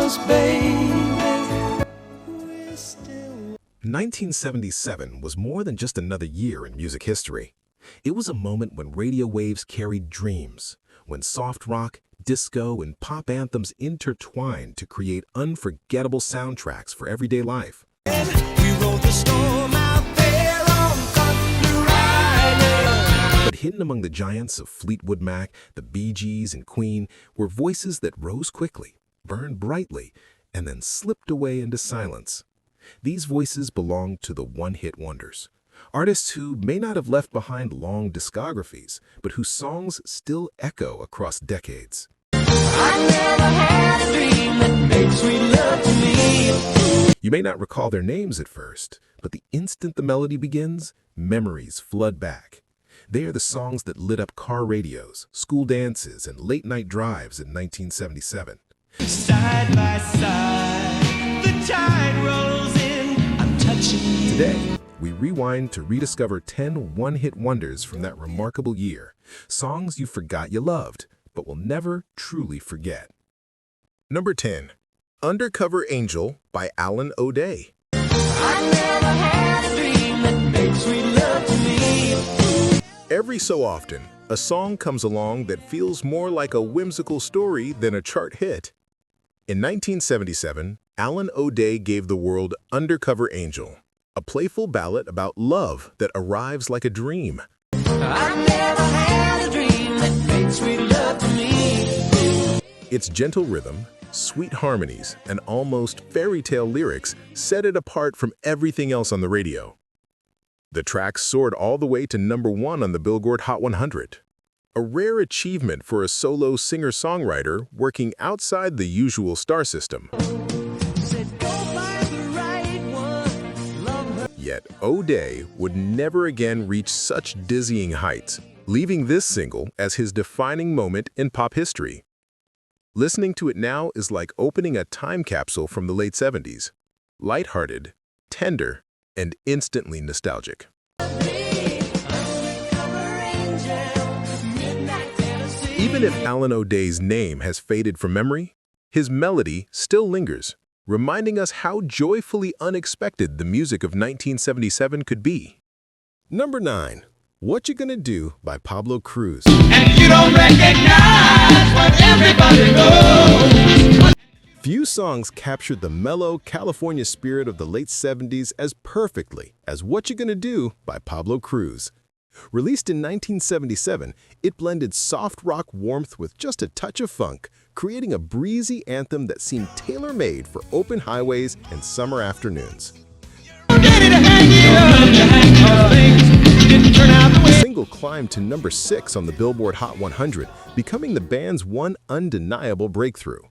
us, baby. 1977 was more than just another year in music history. It was a moment when radio waves carried dreams, when soft rock, disco, and pop anthems intertwined to create unforgettable soundtracks for everyday life. We rode the storm out there on Thunder Island. But hidden among the giants of Fleetwood Mac, the Bee Gees, and Queen were voices that rose quickly, burned brightly, and then slipped away into silence. These voices belonged to the one-hit wonders, artists who may not have left behind long discographies, but whose songs still echo across decades. I never had a dream that made sweet love to me. You may not recall their names at first, but the instant the melody begins, memories flood back. They are the songs that lit up car radios, school dances, and late-night drives in 1977. Side by side, the tide rolls in. I'm touching you. Today, we rewind to rediscover 10 one-hit wonders from that remarkable year, songs you forgot you loved, but will never truly forget. Number 10, Undercover Angel by Alan O'Day. I never had a dream that made sweet love to me. Every so often, a song comes along that feels more like a whimsical story than a chart hit. In 1977, Alan O'Day gave the world Undercover Angel, a playful ballad about love that arrives like a dream. I never had a dream that made sweet love to me. Its gentle rhythm, sweet harmonies, and almost fairy tale lyrics set it apart from everything else on the radio. The track soared all the way to #1 on the Billboard Hot 100, a rare achievement for a solo singer-songwriter working outside the usual star system. Said go find the right one, love her. Yet O'Day would never again reach such dizzying heights, leaving this single as his defining moment in pop history. Listening to it now is like opening a time capsule from the late 70s, lighthearted, tender, and instantly nostalgic. Even if Alan O'Day's name has faded from memory, his melody still lingers, reminding us how joyfully unexpected the music of 1977 could be. Number 9, What You Gonna Do by Pablo Cruz. And you don't recognize what everybody knows. Few songs captured the mellow California spirit of the late 70s as perfectly as What You Gonna Do by Pablo Cruz. Released in 1977, it blended soft rock warmth with just a touch of funk, creating a breezy anthem that seemed tailor-made for open highways and summer afternoons. The single climbed to number 6 on the Billboard Hot 100, becoming the band's one undeniable breakthrough.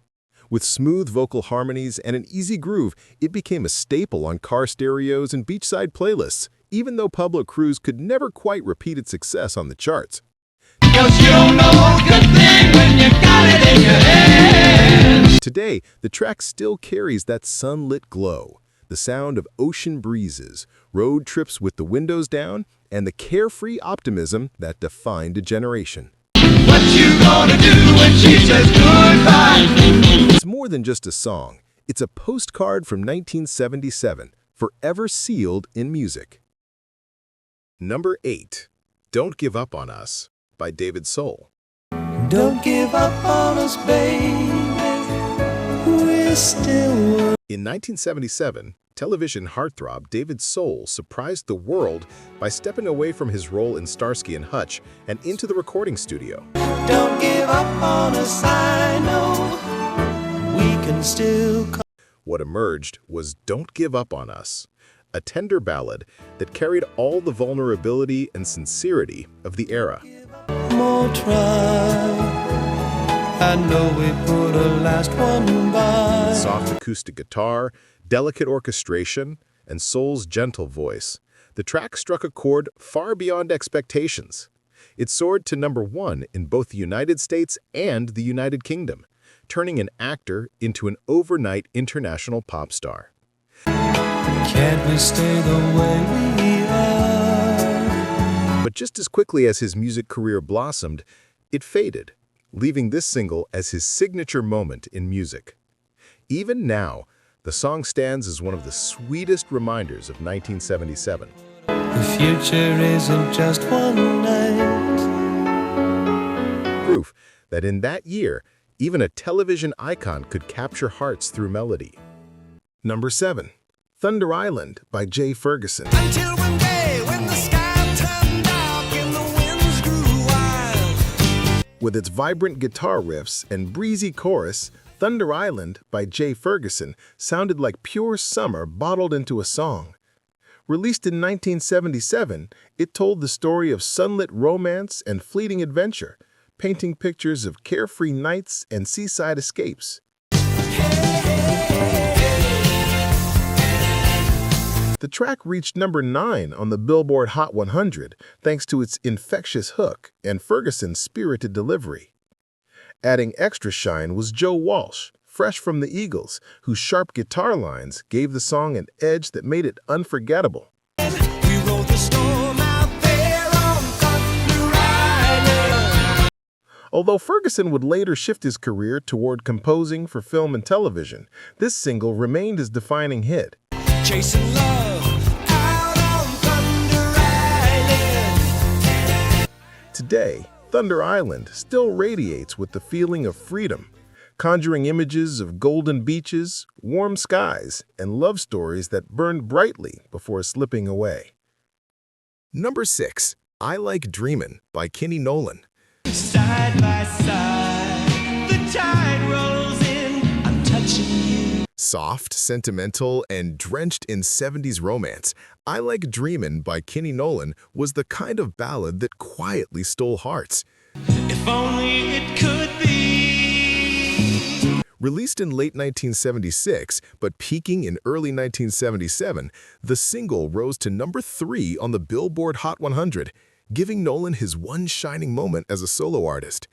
With smooth vocal harmonies and an easy groove, it became a staple on car stereos and beachside playlists, even though Pablo Cruz could never quite repeat its success on the charts. Because you don't know a good thing when you got it in your hand. Today, the track still carries that sunlit glow, the sound of ocean breezes, road trips with the windows down, and the carefree optimism that defined a generation. What you gonna do when she says goodbye? It's more than just a song. It's a postcard from 1977, forever sealed in music. Number 8, Don't Give Up on Us by David Soul. Don't give up on us, baby. We're still. In 1977, television heartthrob David Soul surprised the world by stepping away from his role in Starsky and Hutch and into the recording studio. Don't give up on us, I know. We can still come. What emerged was Don't Give Up on Us, a tender ballad that carried all the vulnerability and sincerity of the era. More try. I know we put a last one by. Soft acoustic guitar, delicate orchestration, and Soul's gentle voice, the track struck a chord far beyond expectations. It soared to number 1 in both the United States and the United Kingdom, turning an actor into an overnight international pop star. Can't we stay the way we are? But just as quickly as his music career blossomed, it faded, leaving this single as his signature moment in music. Even now, the song stands as one of the sweetest reminders of 1977. The future isn't just one night. Proof that in that year, even a television icon could capture hearts through melody. Number 7. Thunder Island by Jay Ferguson. Until one day when the sky turned dark and the winds grew wild. With its vibrant guitar riffs and breezy chorus, Thunder Island by Jay Ferguson sounded like pure summer bottled into a song. Released in 1977, it told the story of sunlit romance and fleeting adventure, painting pictures of carefree nights and seaside escapes. The track reached number 9 on the Billboard Hot 100 thanks to its infectious hook and Ferguson's spirited delivery. Adding extra shine was Joe Walsh, fresh from the Eagles, whose sharp guitar lines gave the song an edge that made it unforgettable. We rode the storm out there on Thunder Island. Although Ferguson would later shift his career toward composing for film and television, this single remained his defining hit. Chasing love out on Thunder Island. Today, Thunder Island still radiates with the feeling of freedom, conjuring images of golden beaches, warm skies, and love stories that burned brightly before slipping away. Number 6. I Like Dreamin' by Kenny Nolan. Side by side, the tide rolls in. I'm touching you. Soft, sentimental, and drenched in 70s romance, I Like Dreamin' by Kenny Nolan was the kind of ballad that quietly stole hearts. If only it could be. Released in late 1976, but peaking in early 1977, the single rose to number 3 on the Billboard Hot 100, giving Nolan his one shining moment as a solo artist.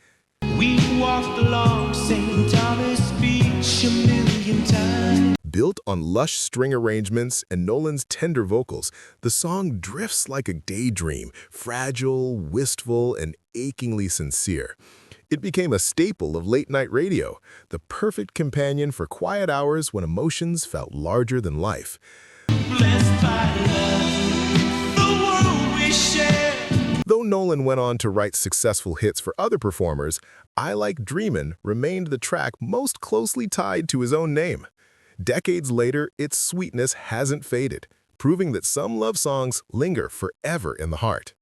We walked along St. Thomas Beach a million times. Built on lush string arrangements and Nolan's tender vocals, the song drifts like a daydream, fragile, wistful, and achingly sincere. It became a staple of late-night radio, the perfect companion for quiet hours when emotions felt larger than life. Blessed by love, the world we share. Though Nolan went on to write successful hits for other performers, I Like Dreamin' remained the track most closely tied to his own name. Decades later, its sweetness hasn't faded, proving that some love songs linger forever in the heart.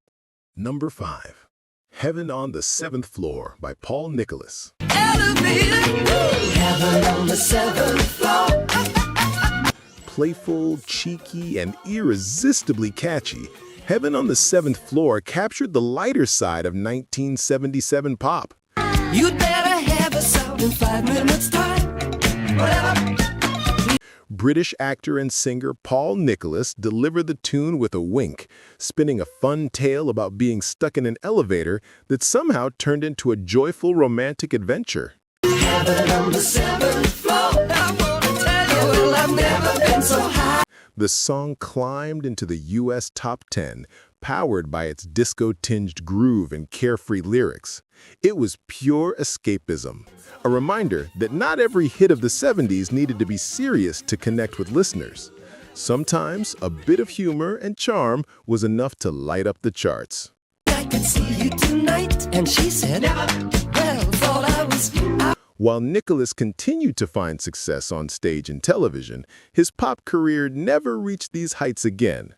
Number 5. Heaven on the Seventh Floor by Paul Nicholas. Heaven on the 7th floor. Playful, cheeky, and irresistibly catchy, Heaven on the Seventh Floor captured the lighter side of 1977 pop. You'd better have us out in 5 minutes time. Whatever. British actor and singer Paul Nicholas delivered the tune with a wink, spinning a fun tale about being stuck in an elevator that somehow turned into a joyful romantic adventure. Heaven on the 7th floor. I wanna tell you, well, I've never been so high. The song climbed into the U.S. top 10, powered by its disco-tinged groove and carefree lyrics. It was pure escapism, a reminder that not every hit of the 70s needed to be serious to connect with listeners. Sometimes a bit of humor and charm was enough to light up the charts. I could see you tonight, and she said, never. Well, thought I was out. While Nicholas continued to find success on stage and television, his pop career never reached these heights again.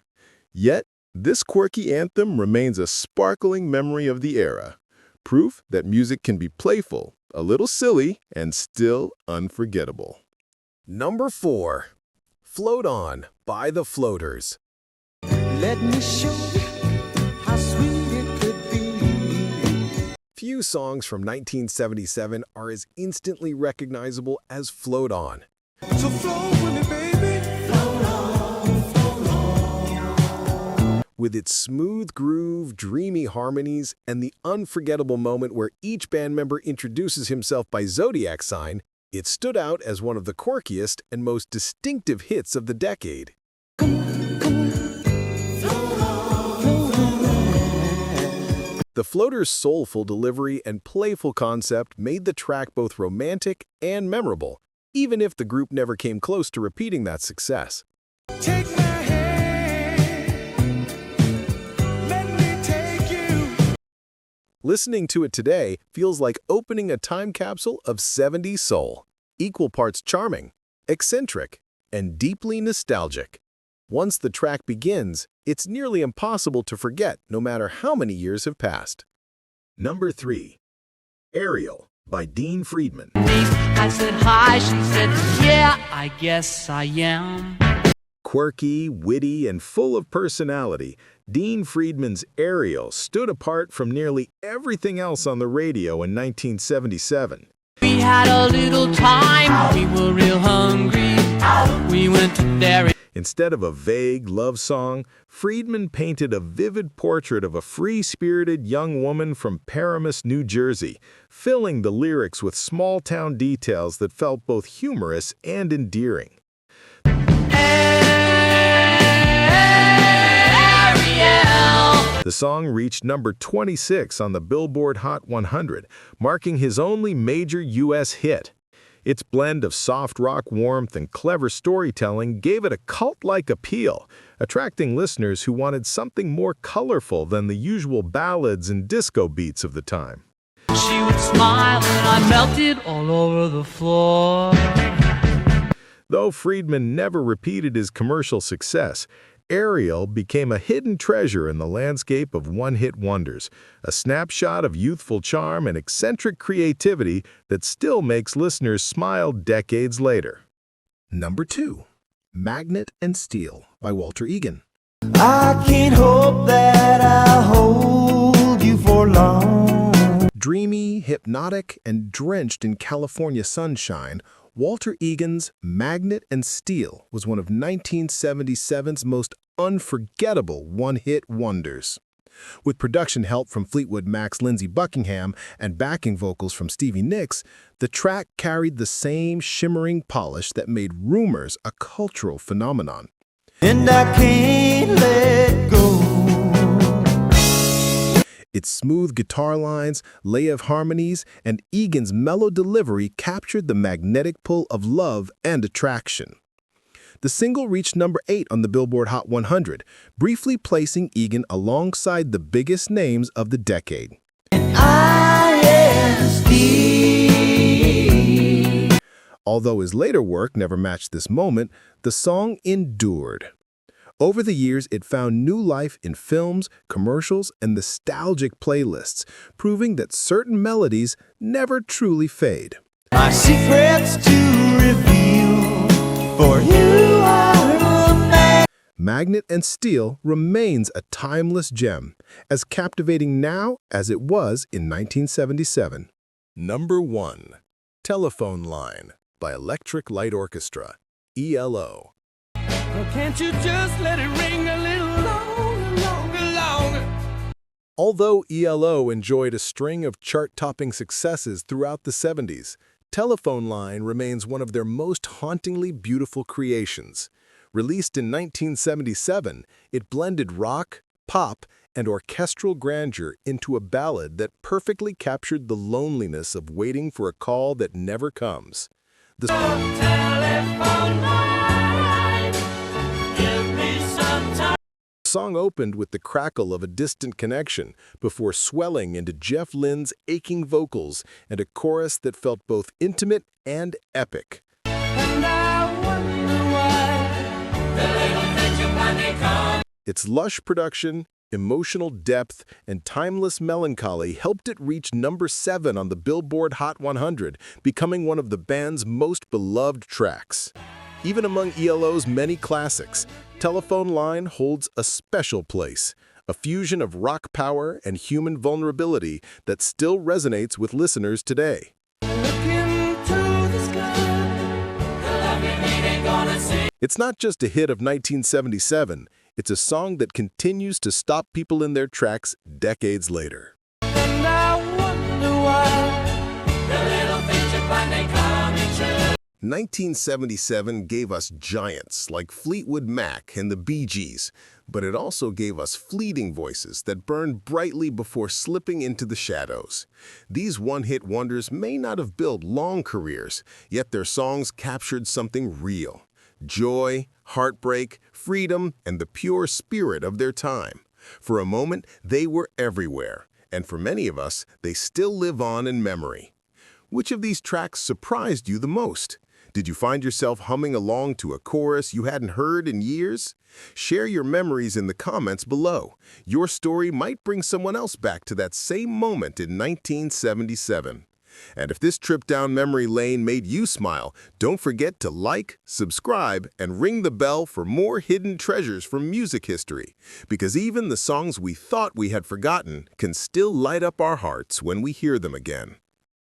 Yet, this quirky anthem remains a sparkling memory of the era, proof that music can be playful, a little silly, and still unforgettable. Number 4. Float On by The Floaters. Let me show you how sweet it could be. Few songs from 1977 are as instantly recognizable as Float On. So flow with me, baby. Float on, float on. With its smooth groove, dreamy harmonies, and the unforgettable moment where each band member introduces himself by zodiac sign, it stood out as one of the quirkiest and most distinctive hits of the decade. The Floaters' soulful delivery and playful concept made the track both romantic and memorable, even if the group never came close to repeating that success. Take my hand, let me take you. Listening to it today feels like opening a time capsule of 70s soul, equal parts charming, eccentric, and deeply nostalgic. Once the track begins, it's nearly impossible to forget no matter how many years have passed. Number 3. Ariel by Dean Friedman. I said hi, she said, yeah, I guess I am. Quirky, witty, and full of personality, Dean Friedman's Ariel stood apart from nearly everything else on the radio in 1977. We had a little time, we were real hungry, we went to dairy. Instead of a vague love song, Friedman painted a vivid portrait of a free-spirited young woman from Paramus, New Jersey, filling the lyrics with small-town details that felt both humorous and endearing. The song reached number 26 on the Billboard Hot 100, marking his only major U.S. hit. Its blend of soft rock warmth and clever storytelling gave it a cult-like appeal, attracting listeners who wanted something more colorful than the usual ballads and disco beats of the time. She would smile and I melted all over the floor. Though Friedman never repeated his commercial success, Ariel became a hidden treasure in the landscape of one-hit wonders, a snapshot of youthful charm and eccentric creativity that still makes listeners smile decades later. Number 2. Magnet and Steel by Walter Egan. I can't hope that I'll hold you for long. Dreamy, hypnotic, and drenched in California sunshine, Walter Egan's Magnet and Steel was one of 1977's most unforgettable one-hit wonders. With production help from Fleetwood Mac's Lindsey Buckingham and backing vocals from Stevie Nicks, the track carried the same shimmering polish that made Rumors a cultural phenomenon. And I can't let go. Its smooth guitar lines, lay of harmonies, and Egan's mellow delivery captured the magnetic pull of love and attraction. The single reached number 8 on the Billboard Hot 100, briefly placing Egan alongside the biggest names of the decade. I am Steve. Although his later work never matched this moment, the song endured. Over the years, it found new life in films, commercials, and nostalgic playlists, proving that certain melodies never truly fade. My secrets to reveal, for you are a man. Magnet and Steel remains a timeless gem, as captivating now as it was in 1977. Number 1. Telephone Line by Electric Light Orchestra, ELO. Can't you just let it ring a little longer, longer, longer? Although ELO enjoyed a string of chart-topping successes throughout the 70s, Telephone Line remains one of their most hauntingly beautiful creations. Released in 1977, it blended rock, pop, and orchestral grandeur into a ballad that perfectly captured the loneliness of waiting for a call that never comes. The song opened with the crackle of a distant connection before swelling into Jeff Lynne's aching vocals and a chorus that felt both intimate and epic. And I wonder why the little things you finally come. Its lush production, emotional depth, and timeless melancholy helped it reach number 7 on the Billboard Hot 100, becoming one of the band's most beloved tracks. Even among ELO's many classics, Telephone Line holds a special place, a fusion of rock power and human vulnerability that still resonates with listeners today. It's not just a hit of 1977, it's a song that continues to stop people in their tracks decades later. And I wonder why the little things you finally come true. 1977 gave us giants like Fleetwood Mac and the Bee Gees, but it also gave us fleeting voices that burned brightly before slipping into the shadows. These one-hit wonders may not have built long careers, yet their songs captured something real: joy, heartbreak, freedom, and the pure spirit of their time. For a moment, they were everywhere, and for many of us, they still live on in memory. Which of these tracks surprised you the most? Did you find yourself humming along to a chorus you hadn't heard in years? Share your memories in the comments below. Your story might bring someone else back to that same moment in 1977. And if this trip down memory lane made you smile, don't forget to like, subscribe, and ring the bell for more hidden treasures from music history. Because even the songs we thought we had forgotten can still light up our hearts when we hear them again.